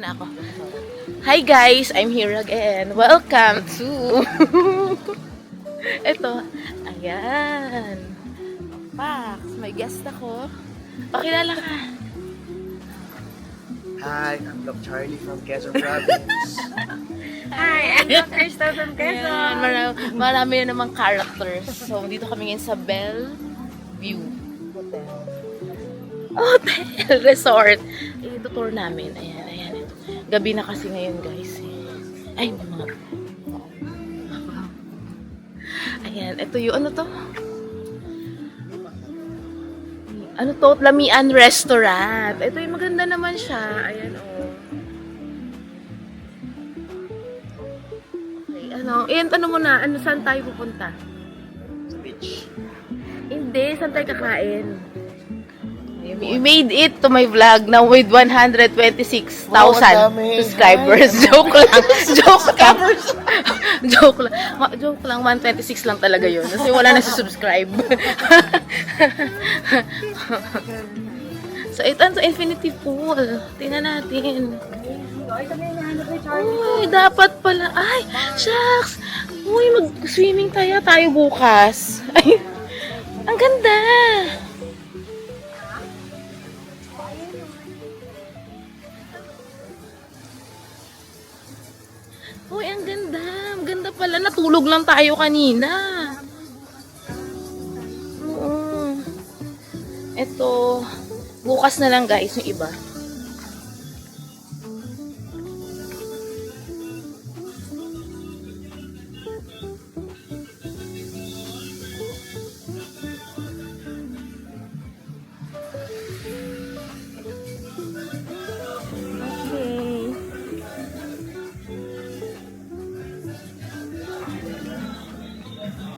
muna ako. Hi guys, I'm here again. Welcome to... Ito. Ayan. Pax, may guest ako. Pakilala ka. Hi, I'm Doc Charlie from Quezon Province. Hi, I'm Dr. Crystal from Quezon. Ayan, marami na namang characters. So, dito kami ngayon sa Bellevue Hotel Resort. Ito-tour namin. Ayan, ayan. Gabi na kasi ngayon, guys. Ay, mga... Ayan, ito yung ano to? Ano to? Lamian Restaurant. Ito yung maganda naman siya. Ayan, oh. Okay, ano? Ayan, ano mo na? Ano, saan tayo pupunta? Beach. Hindi, saan tayo kakain? We made it to my vlog now with 126,000 Wow, ang dami. subscribers. Joke lang. Joke lang. Joke lang. 126 lang talaga yun. Kasi wala na subscribe. So, ito ang infinity pool. Tingnan natin. Uy, dapat pala. Ay, shucks. Uy, mag-swimming tayo bukas. Ay, ang ganda. Uy, ang ganda. Ang ganda pala. Natulog lang tayo kanina. Oo. Ito, bukas na lang guys yung iba.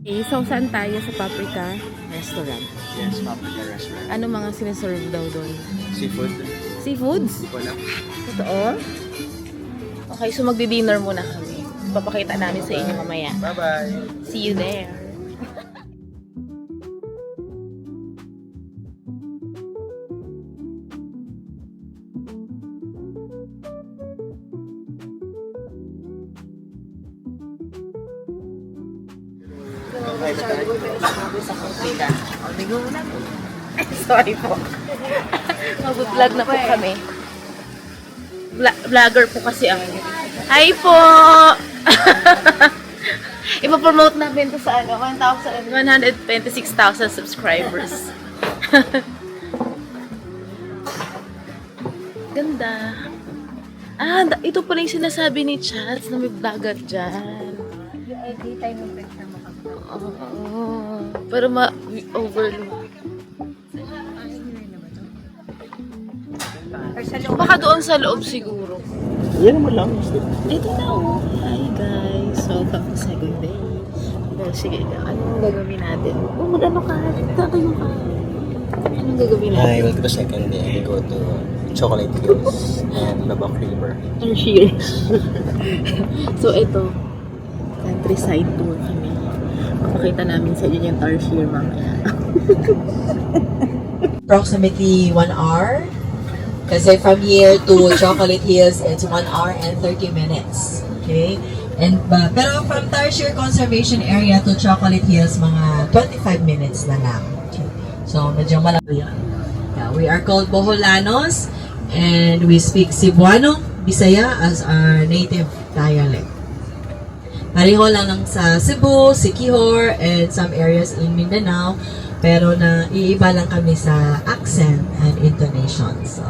Okay, so saan tayo sa Paprika Restaurant? Yes, Paprika Restaurant. Ano mga sinaserve daw doon? Seafood. Seafoods? Wala. Totoo? Okay, so magdi-dinner muna kami. Papakita namin sa inyo mamaya. Bye-bye. See you there. Sorry po. Mag-vlog na po kami. Vlogger po kasi ako. Hi po! Ipapromote namin to sa 126,000 subscribers. Ganda. Ah, ito pala yung sinasabi ni Chats na may vlogger dyan. Yung daytime yung picture mo kami. Oo. Pero ma-overlook. Or sa loob. Baka doon sa loob siguro. Yan naman lang. Dito na oh. Hi guys. Welcome to second day. Well, sige, anong gagawin natin? Oh, mag-ano ka? Tatayo ka. Anong gagawin Hi, natin? welcome to second day. We go to Chocolate Hills and Babak River. Tarsier. So, ito. Countryside tour kami. Makakita namin sa inyo yung Tarsier mamaya. Approximately 1 hour. Kasi from here to Chocolate Hills, it's 1 hour and 30 minutes. Okay? And pero from Tarsier Conservation Area to Chocolate Hills, mga 25 minutes na lang. Okay? So, medyo malaki yan. Yeah, we are called Boholanos, and we speak Cebuano, Bisaya as our native dialect. Pareho lang lang sa Cebu, Siquijor, and some areas in Mindanao, pero na iiba lang kami sa accent and intonation. So,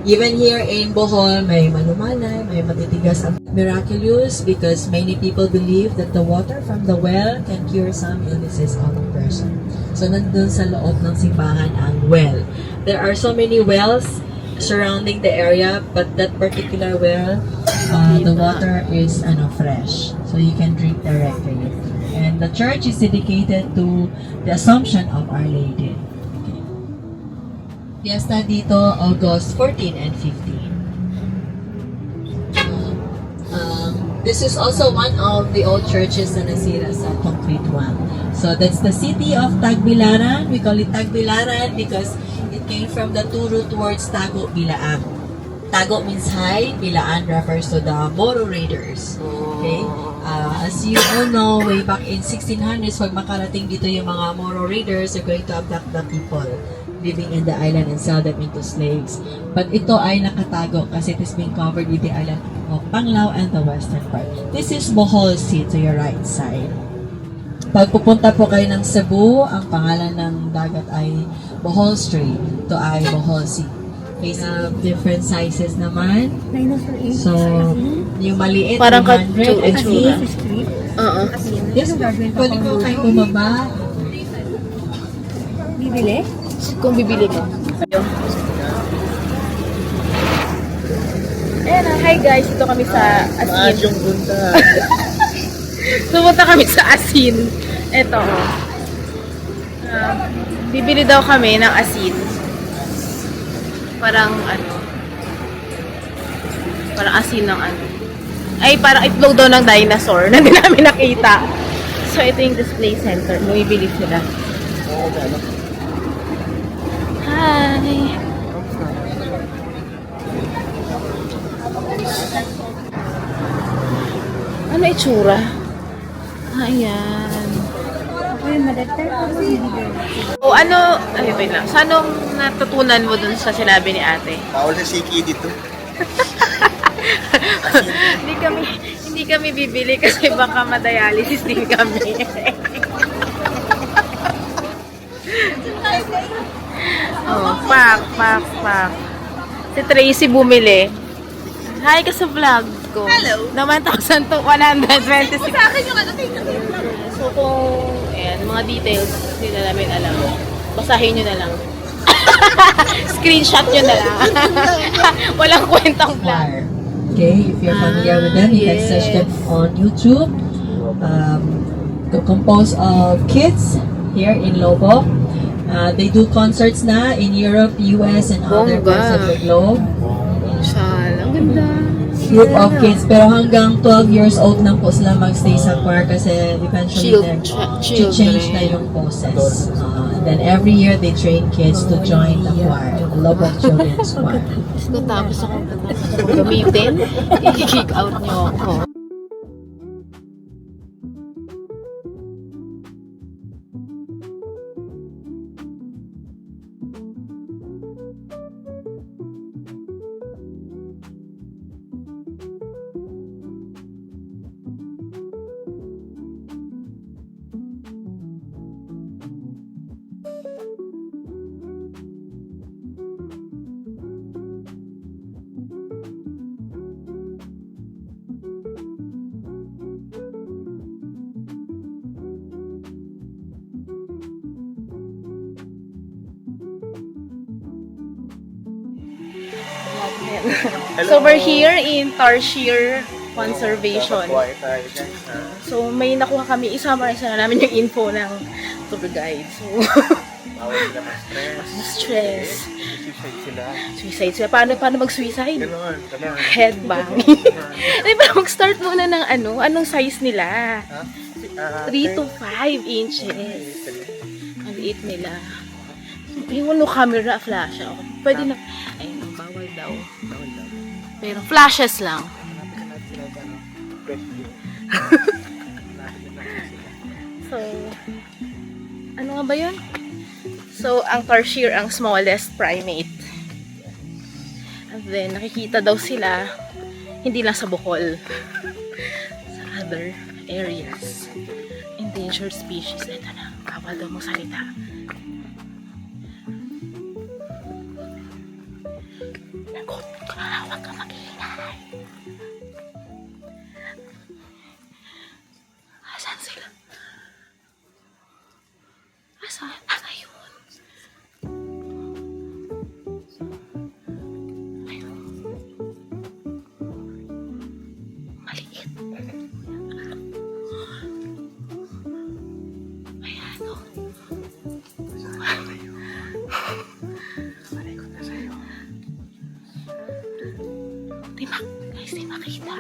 even here in Bohol, may malumanay, may matitigas ang miraculous because many people believe that the water from the well can cure some illnesses of a person. So, nandun sa loob ng simbahan ang well. There are so many wells surrounding the area, but that particular well, the water is fresh. So, you can drink directly. And the church is dedicated to the Assumption of Our Lady. Fiesta dito, August 14 and 15. This is also one of the old churches na nasira sa concrete one. So that's the city of Tagbilaran. We call it Tagbilaran because it came from the Turo towards Tago, Bilaang. Tago means hide, Pilaan refers to the Moro Raiders. Okay? As you all know, way back in 1600s, pag makarating dito yung mga Moro Raiders, they're going to abduct the people living in the island and sell them into slaves. But ito ay nakatago kasi it is being covered with the island of Panglao and the western part. This is Bohol Sea to your right side. Pag pupunta po kayo ng Cebu, ang pangalan ng dagat ay Bohol Strait. Ito ay Bohol Sea. Facing different sizes naman. So, yung maliit, Parang 100 and itsura. Oo. Yes, pwede po kayo bumaba. Bibili? Kung bibili mo. Ayan na, hi guys, ito kami sa Asin. Yung punta. Pumunta kami sa Asin. Ito. Bibili daw kami ng asin. Parang parang asin ng ay parang itlog daw ng dinosaur na hindi namin nakita. So ito yung display center. Bumibili sila. Hi! Ano itsura? Ayan. Uy, madagdag ko mo bibili. O ano, ay wait lang. So anong natutunan mo dun sa sinabi ni ate? Bawal na siki dito. hindi kami bibili kasi baka madialysis din kami. Oh, pak. Si Tracy bumili. Hi ka sa vlog ko. Hello. Na 1,126. Sa akin yung So kung, mga details, hindi na namin alam. Basahin nyo na lang. Screenshot nyo na lang. Walang kwentang vlog. Okay, if you're familiar with them, you can search them on YouTube. Composed of kids here in Lobo. They do concerts na in Europe, US, and other Bongga. parts of the globe. Inshallah. Ang ganda. Group of kids, pero hanggang 12 years old na po sila magstay sa choir kasi eventually change na yung poses. And then every year they train kids to join the choir, the Lobo Children's Choir. Tapos ako gamitin, i-kick out nyo ako. So we're here in Tarsier Conservation. So may nakuha kami, i-summarize na namin yung info ng tour guide. So Bawal sila stress. Suicide sila. Suicide sila. Paano mag-suicide? Ganon. Headbang. Ay, pero mag-start muna ng anong size nila? 3 to 5 inches. Ang liit nila. Yung camera, flash. Pwede na. Ay, bawal daw. Pero flashes lang. So, ano nga ba yun? So, ang tarsier ang smallest primate. And then, nakikita daw sila hindi lang sa Bohol. Sa other areas. Endangered species. Ito na. Bawal daw magsalita. Nagot ka. Huwag ka mag-iingay. Asan sila? Asan? Ayun. Maliit. Ayan o. Guys, di makita.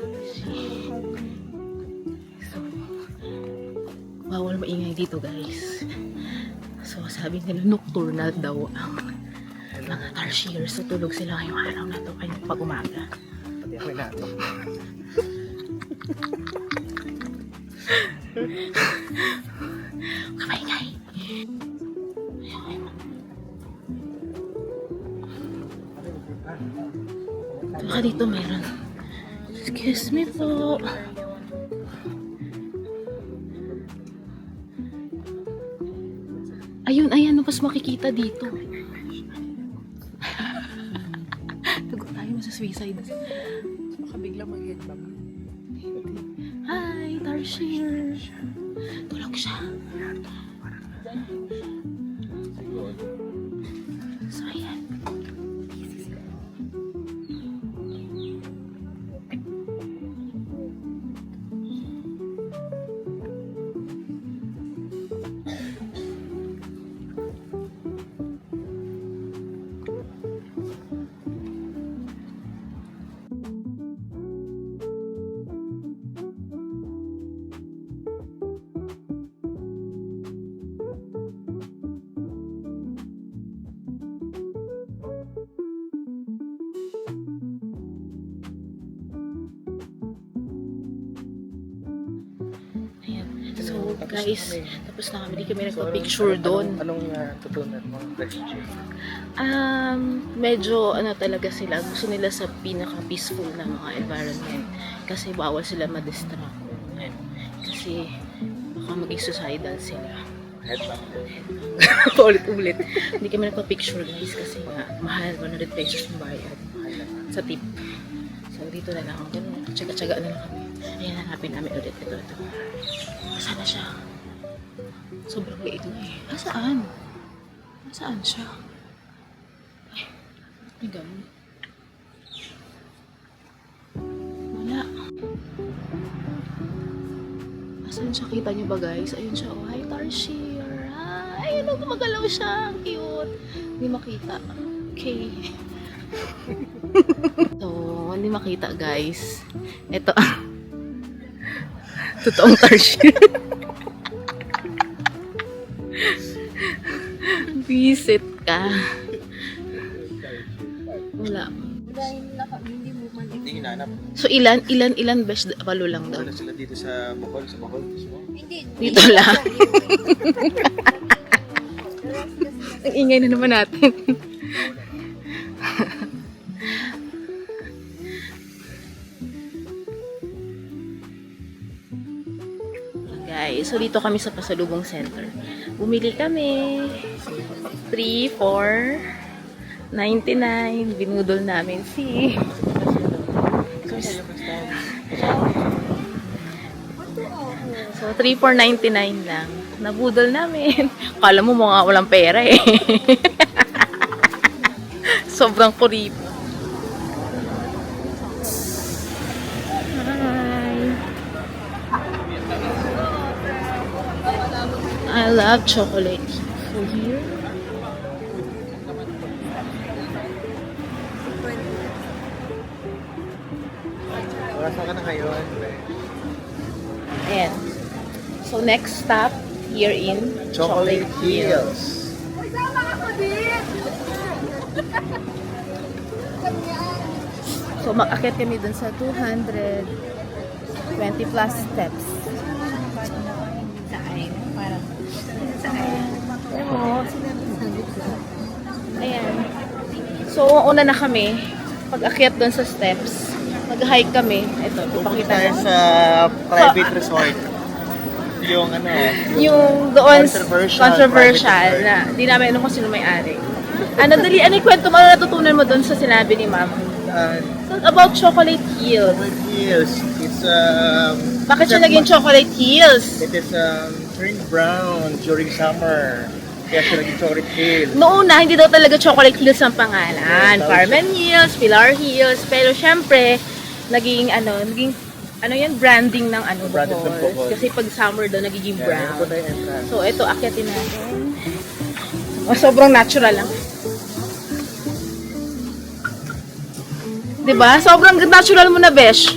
So, bawal maingay dito guys. So, sabi nila nocturnal daw ang mga tarsiers. So, tulog sila ngayong araw na to. Kaya pag umaga. Pati ako natin. Kamay-ngay. Baka dito meron. Excuse me po. Ayun, ayan, mas makikita dito. Tugot tayo, masa-suicide. Baka biglang mag-headbang. Hi, Tarsier. Tulog siya. So, ayan. Ayan. So, guys, tapos na kami. Di kami nagpa-picture doon. Anong tutunan mo? Medyo ano talaga sila, gusto nila sa pinaka-peaceful na mga environment. Kasi bawal sila ma-distract. Kasi baka maging suicidal sila. Headbang. Ulit-ulit. Hindi kami nagpa-picture guys kasi nga, mahal, 100 pesos yung bayad. Sa tip. So, dito na lang. Ganun, tsaga-tsaga na lang kami. Ayan, hanapin namin ulit. Ito. Saan na siya? Sobrang liit na eh. Saan? Saan siya? Ay, may gamit. Wala. Asan siya? Kita niyo ba guys? Ayun siya. Oh, hi Tarsier. Hi! Ayun, gumagalaw siya. Ang cute. Hindi makita. Okay. So, hindi makita guys. Ito. Totoong Tarsier. Visit ka. Wala. Hindi hinanap. So, ilan besh balo lang daw? Wala sila dito sa Bohol. Dito lang. Ang ingay na naman natin. Guys, so dito kami sa Pasalubong Center. Bumili kami. 3, 4, 99. Binudol namin si... So, 3,499 lang. Nabudol namin. Kala mo mga walang pera eh. Sobrang kurip. Hi. I love chocolate for here. Saan ka na ngayon? Ayan. So, next stop here in Chocolate Hills. So, mag-akit kami dun sa 220 plus steps. Ayan. So, una na kami. Pag-akit dun sa steps, mag-hike kami. Ito, ipakita Tayo ko. sa private resort. Yung ano, Yung doon Controversial na di namin alam kung sino may-ari. Ano yung kwento mo, ano natutunan mo doon sa sinabi ni ma'am? So, about Chocolate Hills. Chocolate Hills. It's Bakit siya naging Chocolate Hills? It is turned brown during summer. Kaya siya naging Chocolate Hills. Noong una, hindi daw talaga Chocolate Hills ang pangalan. Yeah, Farman Hills, Pilar Hills. Pero syempre, naging yan, branding ng Branding ng Bohol. Bohol. Kasi pag summer daw, nagiging Yan, brown. ito na yung entrance. So, ito, akyatin natin. Sobrang natural lang. Diba? Sobrang natural mo na, besh.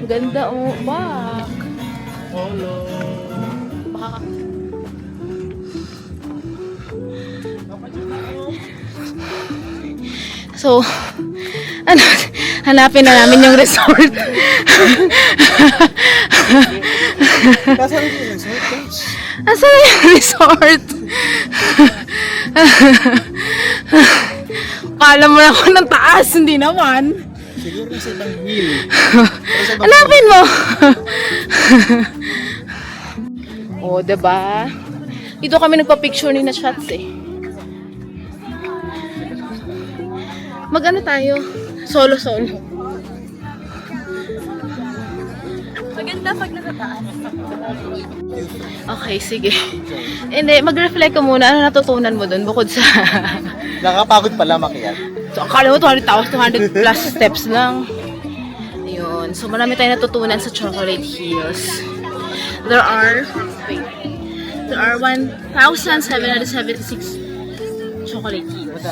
Ganda oh. Bak. Hello. Bak. So, ano, hanapin na namin yung resort. Nasaan yung resort, coach? Asan na yung resort? Kala mo na ako ng taas, hindi naman. Siguro nasa ibang hill. Hanapin mo! Oh, diba? Dito kami nagpa-picture ni na shots eh. Mag-ano tayo? Solo-solo. Maganda pag nakataas. Okay, sige. Hindi, mag-reflect ka muna. Ano natutunan mo dun bukod sa... Nakakapagod pala makiyan. So, akala mo 200 plus steps lang. Ayun. So, marami tayong natutunan sa Chocolate Hills. There are 1,776 chocolate hills.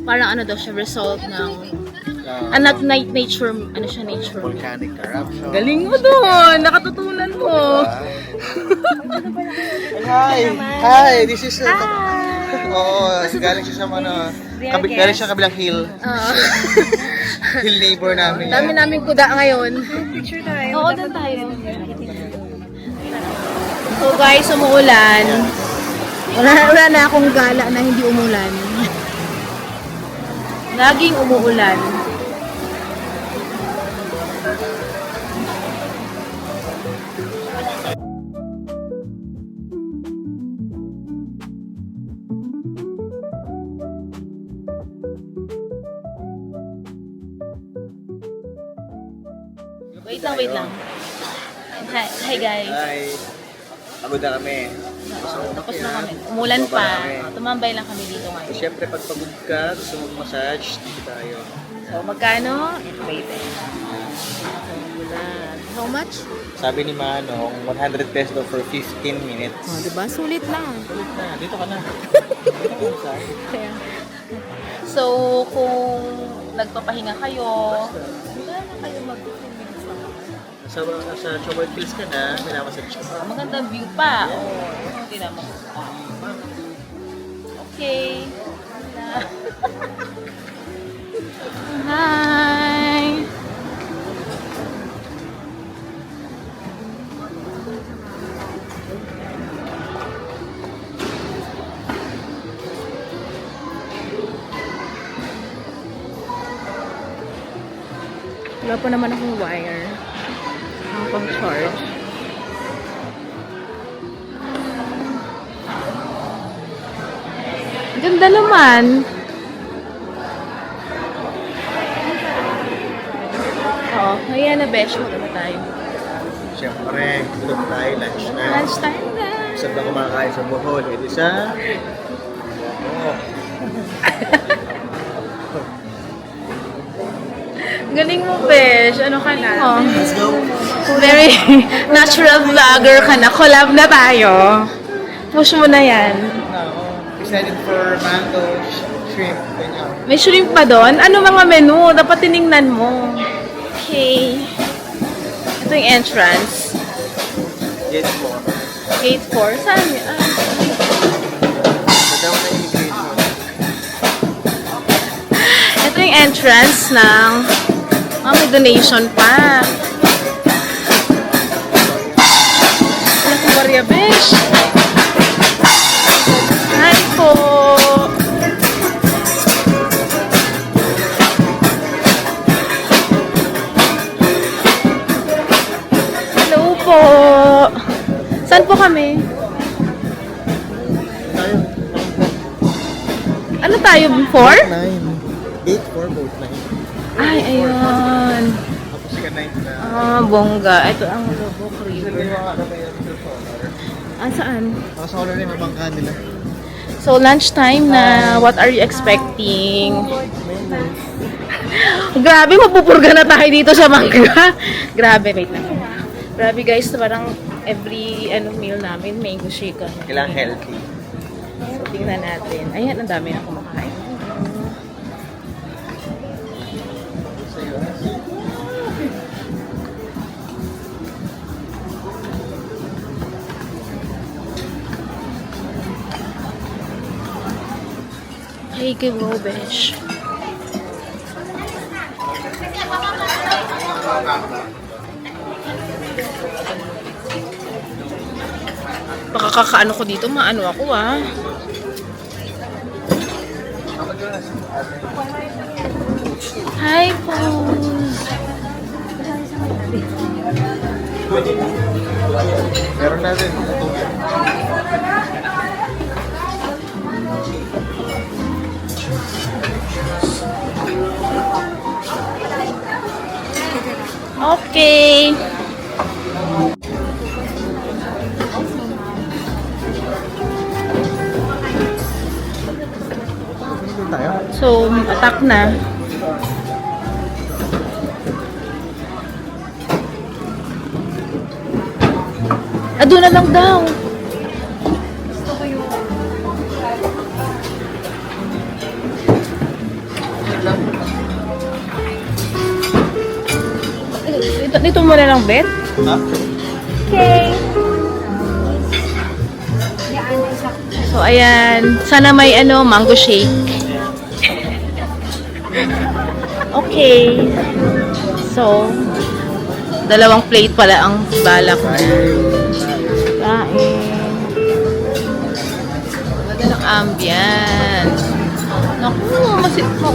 Parang ano daw siya, result ng anak night nature, ano siya, nature. Volcanic eruption. Galing mo doon! Nakatutunan mo! Hi! Hi! This is... Oo, galing siya sa galing siya kabilang hill. Hill neighbor namin. Dami namin kuda ngayon. Picture tayo. Oo, doon tayo. So guys, umuulan. Wala na akong gala na hindi umulan. Laging umuulan. Wait lang. Hi guys. Hi! Pagod na kami. Tapos na kami. Umulan pa. Tumambay lang kami dito ngayon. Siyempre, pag pagod ka, gusto mo massage, dito tayo. So, magkano? Wait. How much? Sabi ni Manong, 100 pesos for 15 minutes. Oh, diba? Sulit lang. Dito ka na. Dito ka na. Kaya. So, kung nagpapahinga kayo, dito na kayo mag-15 minutes lang. Sa Chocolate Hills ka na, may namassage ka. Magandang view pa. Hindi naman. Okay. Hi! Wala pa naman akong wire. Ang pang-charge. Ganda naman. Oo, ayan na besh. Maganda tayo. Siyempre, tulog tayo, lunch na. Lunch time na. Saan ba kumakain sa Bohol? Ito sa... Oh. Galing mo, besh. Ano ka na? Let's go! Very natural vlogger ka na. Collab na tayo. Push mo na yan. Excited for mango, shrimp, ganyan. May shrimp pa doon? Ano mga menu? Dapat tiningnan mo. Okay. Ito yung entrance. Gate 4. Gate 4. Saan yun? Madama na immigration. Ito yung entrance ng... may donation pa. Wala kong barya, besh. Hi po. Hello po. Saan po kami? Tayo. Ano tayo? 4? 9. Gate 4, boat 9. Ay, ayun. Tapos ka 9 na. Bongga. Ito ang Lubok River. Saan? Sa color na yung mabangka nila. So, lunchtime na. What are you expecting? Grabe, mapupurga na tayo dito sa mangga. Grabe, wait lang. Grabe guys, parang every meal namin, mango shake. Kailangan healthy. So, tingnan natin. Ayan, ang dami na kumakain. Take it, go, besh. Baka kakaano ko dito, maano ako ah. Hi po. Meron natin. Okay. Tayo? So, attack na. Doon na lang daw. Dito mo na lang, Bet. Ha? Okay. So, ayan. Sana may mango shake. Okay. So, 2 plate pala ang balak na. Kain. Ganda ng ambience. Naku, masit mo.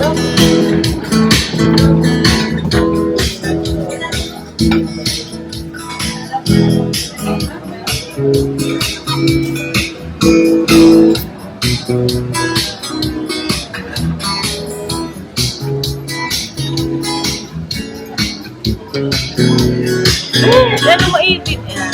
Ano maitit yan?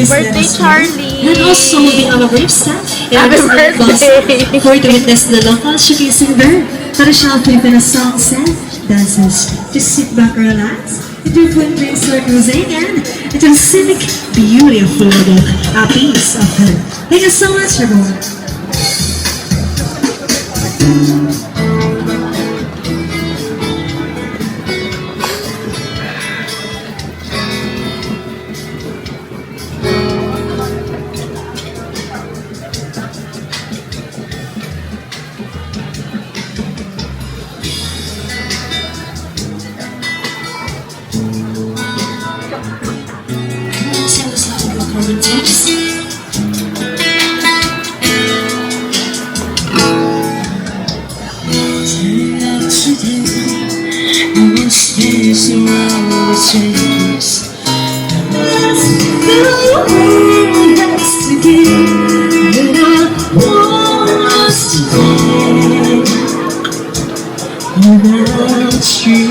Birthday, Charlie! And also moving on our staff. Happy birthday! For to witness the local showcasing their traditional Filipino songs and dances. Just sit back, relax, enjoy twin drinks or music, and enjoy the scenic beauty of Florida. A piece of her. Thank you so much, everyone. Without you.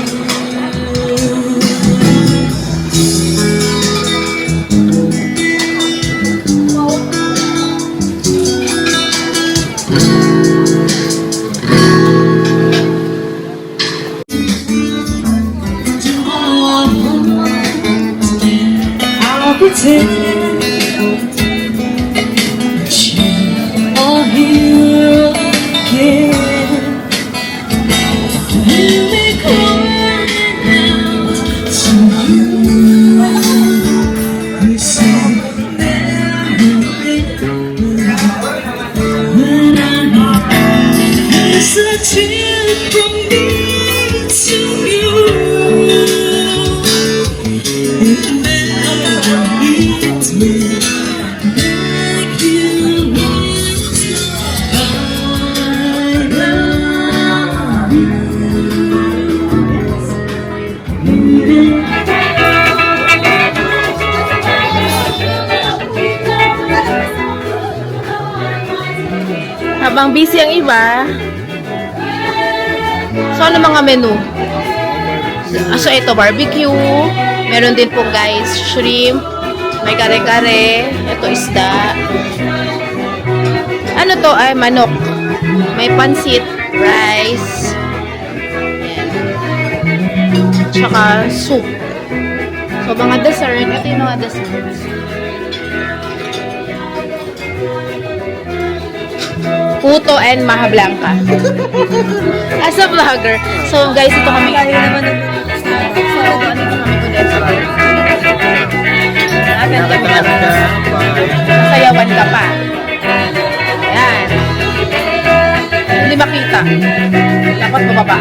I'll pretend that you are here again. Let me crying out to you. We say never when I need is a tear from me to you. It never leaves me like you need to. I love you. Habang busy ang iba, so ano mga menu? So ito, barbecue. Meron din po guys, shrimp. May kare-kare. Ito isda. Ano to? Ay, manok. May pansit, rice. Ayan. Tsaka soup. So mga dessert. Ito yung mga desserts. Puto and Maha Blanca. As a vlogger. So guys, ito kami. So, ano kami condenser. Sayawan ka pa. Ayan. Hindi makita. Dapat bababa.